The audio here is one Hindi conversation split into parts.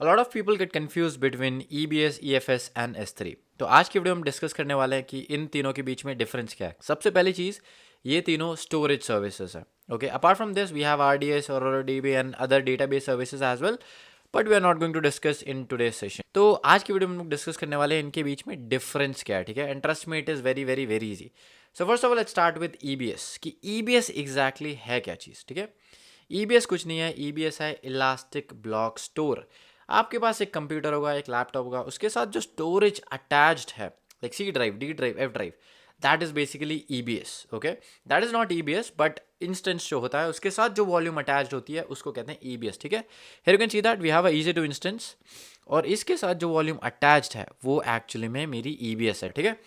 A lot of people get confused between EBS, EFS and S3. तो आज की वीडियो में डिस्कस करने वाले हैं कि इन तीनों के बीच में डिफरेंस क्या है। सबसे पहली चीज़, ये तीनों स्टोरेज सर्विसेज है। Okay, apart from this we have RDS और DB and other database services as well, but we are not going to discuss in today session. तो आज की वीडियो में हम डिस्कस करने वाले हैं इनके बीच में डिफरेंस क्या है, ठीक है। एंड ट्रस्ट में, it is very very very easy. So first of all let's start with EBS कि EBS एग्जैक्टली है क्या चीज़, ठीक है। EBS कुछ नहीं है, EBS है इलास्टिक ब्लॉक स्टोर। आपके पास एक कंप्यूटर होगा, एक लैपटॉप होगा, उसके साथ जो स्टोरेज अटैच्ड है, like C drive, D drive, F drive, that is basically EBS। Okay, that is not EBS, but instance जो होता है उसके साथ जो वॉल्यूम अटैच्ड होती है उसको कहते हैं EBS, ठीक है। Here you can see that we have a EC2 instance, और इसके साथ जो वॉल्यूम अटैच्ड है वो एक्चुअली में मेरी EBS है, ठीक है।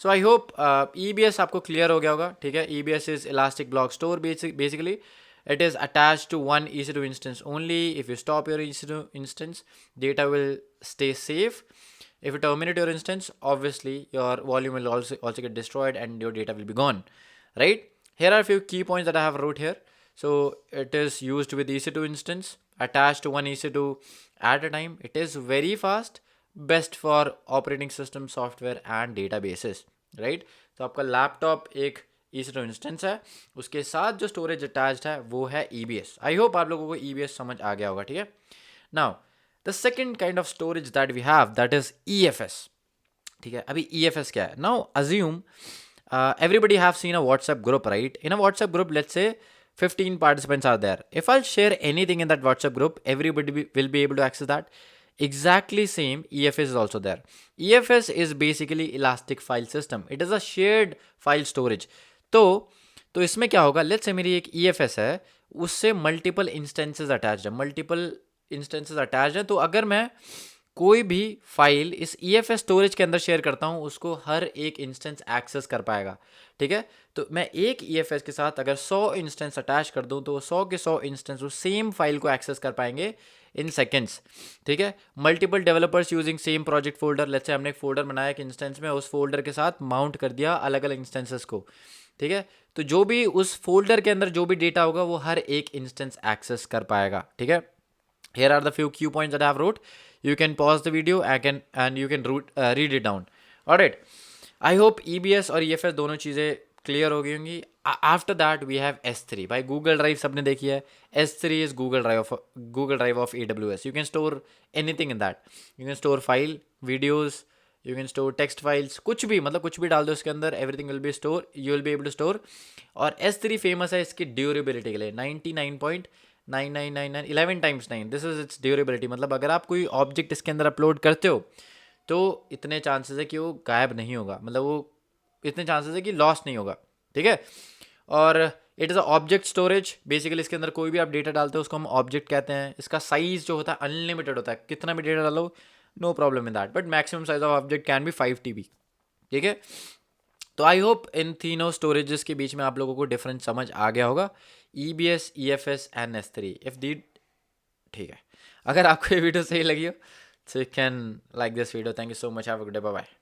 सो आई होप EBS आपको क्लियर हो गया होगा, ठीक है। EBS is elastic block store. Basically it is attached to one EC2 instance only. If you stop your EC2 instance, data will stay safe. If you terminate your instance, obviously your volume will also get destroyed and your data will be gone, right? Here are a few key points that I have wrote here. So it is used with EC2 instance attached to one EC2 at a time. It is very fast, best for operating system, software and databases, right? तो आपका लैपटॉप एक EC2 इंस्टेंस है, उसके साथ जो स्टोरेज अटैच्ड है वो है EBS। आई होप आप लोगों को EBS समझ आ गया होगा, ठीक है। Now the second kind of storage that we have, that is EFS, ठीक है। अभी EFS क्या है? Now assume everybody have seen a WhatsApp group, right? In a WhatsApp group, let's say 15 participants are there. If I'll share anything in that WhatsApp group, everybody will be able to access that. Exactly same, EFS is also there. EFS is basically elastic file system. It is a shared file storage. तो इसमें क्या होगा, लेट्स से मेरी एक EFS है, उससे मल्टीपल इंस्टेंसेस अटैच्ड है, मल्टीपल इंस्टेंसेस अटैच्ड है। तो अगर मैं कोई भी फाइल इस EFS स्टोरेज के अंदर शेयर करता हूँ, उसको हर एक इंस्टेंस एक्सेस कर पाएगा, ठीक है। तो मैं एक EFS के साथ अगर 100 इंस्टेंस अटैच कर दूँ तो 100 के 100 इंस्टेंस उस सेम फाइल को एक्सेस कर पाएंगे इन सेकेंड्स, ठीक है। Multiple developers using same project folder, let's say हमने एक फोल्डर बनाया एक इंस्टेंस में, उस फोल्डर के साथ माउंट कर दिया अलग अलग इंस्टेंसेस को, ठीक है। तो जो भी उस फोल्डर के अंदर जो भी डेटा होगा वो हर एक इंस्टेंस एक्सेस कर पाएगा, ठीक है। Here are the few key points that I have wrote. You can pause the video and you can read it down. Alright. I hope EBS और EFS दोनों चीज़ें क्लियर हो गई होंगी। After that we have S3। भाई गूगल ड्राइव सबने देखी है। S3 इज Google Drive of AWS. You can store anything in that. You can store file, videos, you can store text files, कुछ भी, मतलब कुछ भी डाल दो उसके अंदर, everything will be store, you will be able to store. और S3 फेमस है इसकी ड्यूरेबिलिटी के लिए, 99.9999 11 times 9, this is it's durability. मतलब अगर आप कोई ऑब्जेक्ट इसके अंदर अपलोड करते हो तो इतने चांसेस है कि वो गायब नहीं होगा, मतलब वो इतने चांसेस है कि लॉस नहीं होगा, ठीक है। और it is a object storage. Basically इसके अंदर कोई भी आप डेटा डालते हो उसको हम ऑब्जेक्ट कहते हैं। इसका साइज जो होता है अनलिमिटेड होता है, कितना भी डेटा डालो, no problem in that, but maximum size of object can be 5 TB, ठीक है। तो आई होप इन तीनों स्टोरेजेस के बीच में आप लोगों को डिफरेंस समझ आ गया होगा, EBS, EFS and S3। If the, ठीक है। अगर आपको ये वीडियो सही लगी हो तो you can like this video. Thank you so much, have a good day, bye bye.